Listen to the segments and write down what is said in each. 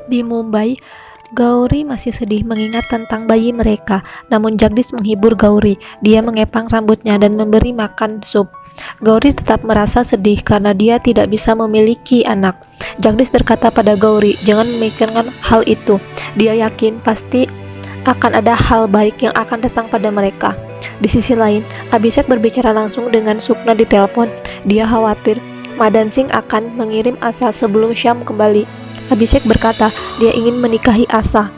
Di Mumbai, Gauri masih sedih mengingat tentang bayi mereka. Namun Jagdish menghibur Gauri. Dia mengepang rambutnya dan memberi makan sup. Gauri tetap merasa sedih karena dia tidak bisa memiliki anak. Jagdish berkata pada Gauri, jangan memikirkan hal itu. Dia yakin pasti akan ada hal baik yang akan datang pada mereka. Di sisi lain, Abhishek berbicara langsung dengan Sukna di telepon. Dia khawatir Madan Singh akan mengirim Asa sebelum Syam kembali. Abhishek berkata dia ingin menikahi Asa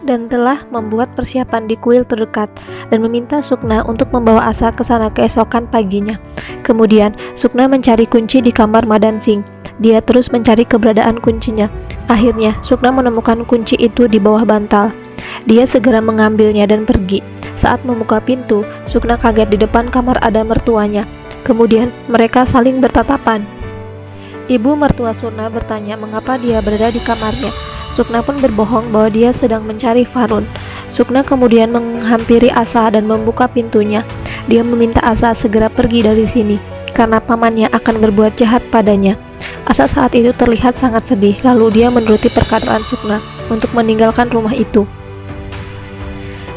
dan telah membuat persiapan di kuil terdekat dan meminta Sukna untuk membawa Asa ke sana keesokan paginya. Kemudian Sukna mencari kunci di kamar Madan Singh. Dia terus mencari keberadaan kuncinya. Akhirnya Sukna menemukan kunci itu di bawah bantal. Dia segera mengambilnya dan pergi. Saat membuka pintu, Sukna kaget di depan kamar ada mertuanya. Kemudian mereka saling bertatapan. Ibu mertua Sukna bertanya mengapa dia berada di kamarnya. Sukna pun berbohong bahwa dia sedang mencari Varun. Sukna kemudian menghampiri Asa dan membuka pintunya. Dia meminta Asa segera pergi dari sini karena pamannya akan berbuat jahat padanya. Asa saat itu terlihat sangat sedih, lalu dia menuruti perkataan Sukna untuk meninggalkan rumah itu.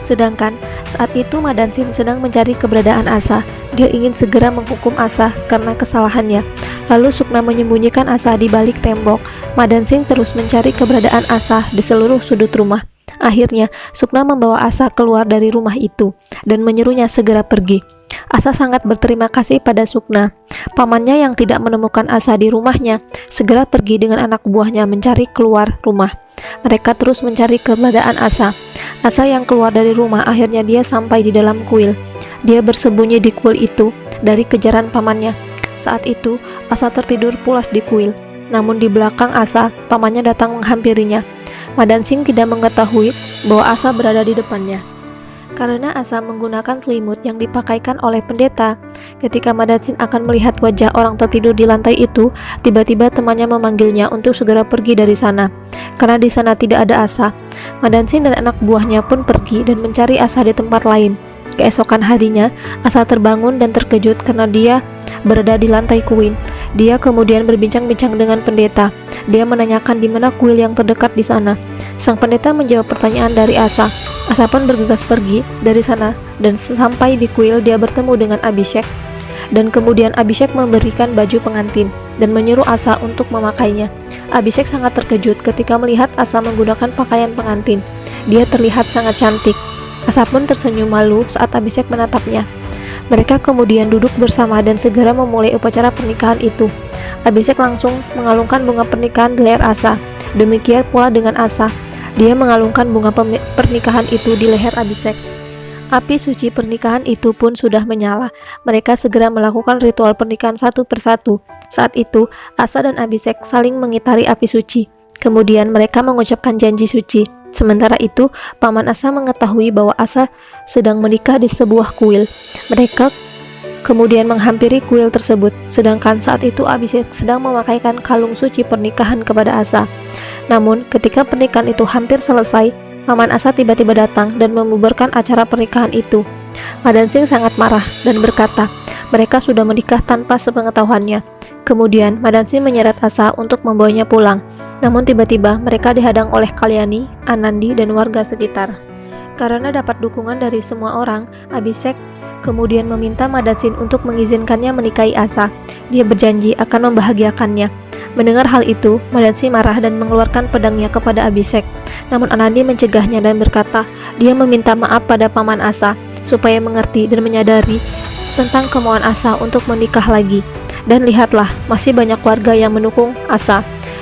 Sedangkan saat itu Madan Singh sedang mencari keberadaan Asa. Dia ingin segera menghukum Asa karena kesalahannya. Lalu Sukna menyembunyikan Asa di balik tembok. Madan Singh terus mencari keberadaan Asa di seluruh sudut rumah. Akhirnya Sukna membawa Asa keluar dari rumah itu dan menyuruhnya segera pergi. Asa sangat berterima kasih pada Sukna. Pamannya yang tidak menemukan Asa di rumahnya segera pergi dengan anak buahnya mencari keluar rumah. Mereka terus mencari keberadaan Asa. Asa yang keluar dari rumah akhirnya dia sampai di dalam kuil. Dia bersembunyi di kuil itu dari kejaran pamannya. Saat itu Asa tertidur pulas di kuil. Namun di belakang Asa, pamannya datang menghampirinya. Madan Singh tidak mengetahui bahwa Asa berada di depannya. Karena Asa menggunakan selimut yang dipakaikan oleh pendeta. Ketika Madan Singh akan melihat wajah orang tertidur di lantai itu, tiba-tiba temannya memanggilnya untuk segera pergi dari sana. Karena di sana tidak ada Asa, Madan Singh dan anak buahnya pun pergi dan mencari Asa di tempat lain. Keesokan harinya, Asa terbangun dan terkejut karena dia berada di lantai kuil. Dia kemudian berbincang-bincang dengan pendeta. Dia menanyakan di mana kuil yang terdekat di sana. Sang pendeta menjawab pertanyaan dari Asa. Asa pun bergegas pergi dari sana dan sampai di kuil dia bertemu dengan Abhishek. Dan kemudian Abhishek memberikan baju pengantin dan menyuruh Asa untuk memakainya. Abhishek sangat terkejut ketika melihat Asa menggunakan pakaian pengantin. Dia terlihat sangat cantik. Asa pun tersenyum malu saat Abhishek menatapnya. Mereka kemudian duduk bersama dan segera memulai upacara pernikahan itu. Abhishek langsung mengalungkan bunga pernikahan di leher Asa. Demikian pula dengan Asa. Dia mengalungkan bunga pernikahan itu di leher Abhishek. Api suci pernikahan itu pun sudah menyala. Mereka segera melakukan ritual pernikahan satu persatu. Saat itu, Asa dan Abhishek saling mengitari api suci. Kemudian mereka mengucapkan janji suci. Sementara itu, paman Asa mengetahui bahwa Asa sedang menikah di sebuah kuil. Mereka kemudian menghampiri kuil tersebut. Sedangkan saat itu Abhishek sedang memakaikan kalung suci pernikahan kepada Asa. Namun, ketika pernikahan itu hampir selesai, paman Asa tiba-tiba datang dan membubarkan acara pernikahan itu. Madan Singh sangat marah dan berkata, mereka sudah menikah tanpa sepengetahuannya. Kemudian Madan Singh menyeret Asa untuk membawanya pulang. Namun tiba-tiba mereka dihadang oleh Kalyani, Anandi, dan warga sekitar. Karena dapat dukungan dari semua orang, Abhishek kemudian meminta Madan Singh untuk mengizinkannya menikahi Asa. Dia berjanji akan membahagiakannya. Mendengar hal itu, Madan Singh marah dan mengeluarkan pedangnya kepada Abhishek. Namun Anandi mencegahnya dan berkata, dia meminta maaf pada paman Asa supaya mengerti dan menyadari tentang kemauan Asa untuk menikah lagi. Dan lihatlah, masih banyak warga yang mendukung Asa.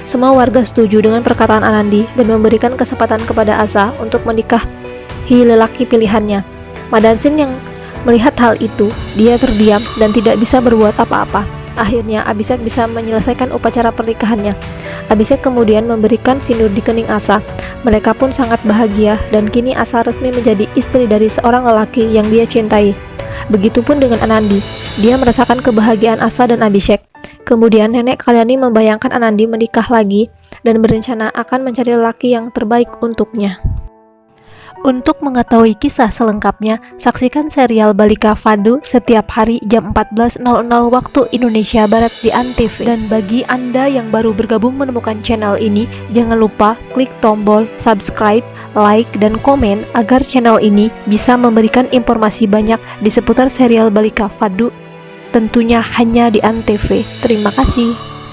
Semua warga setuju dengan perkataan Anandi dan memberikan kesempatan kepada Asa untuk menikahi lelaki pilihannya. Madan Singh yang melihat hal itu, dia terdiam dan tidak bisa berbuat apa-apa. Akhirnya Abhishek bisa menyelesaikan upacara pernikahannya. Abhishek kemudian memberikan sindur di kening Asa. Mereka pun sangat bahagia dan kini Asa resmi menjadi istri dari seorang lelaki yang dia cintai. Begitupun dengan Anandi. Dia merasakan kebahagiaan Asa dan Abhishek. Kemudian nenek Kalyani membayangkan Anandi menikah lagi dan berencana akan mencari lelaki yang terbaik untuknya. Untuk mengetahui kisah selengkapnya, saksikan serial Balika Fadu setiap hari jam 14.00 waktu Indonesia Barat di ANTV. Dan bagi Anda yang baru bergabung menemukan channel ini, jangan lupa klik tombol subscribe, like, dan komen agar channel ini bisa memberikan informasi banyak di seputar serial Balika Fadu, tentunya hanya di ANTV. Terima kasih.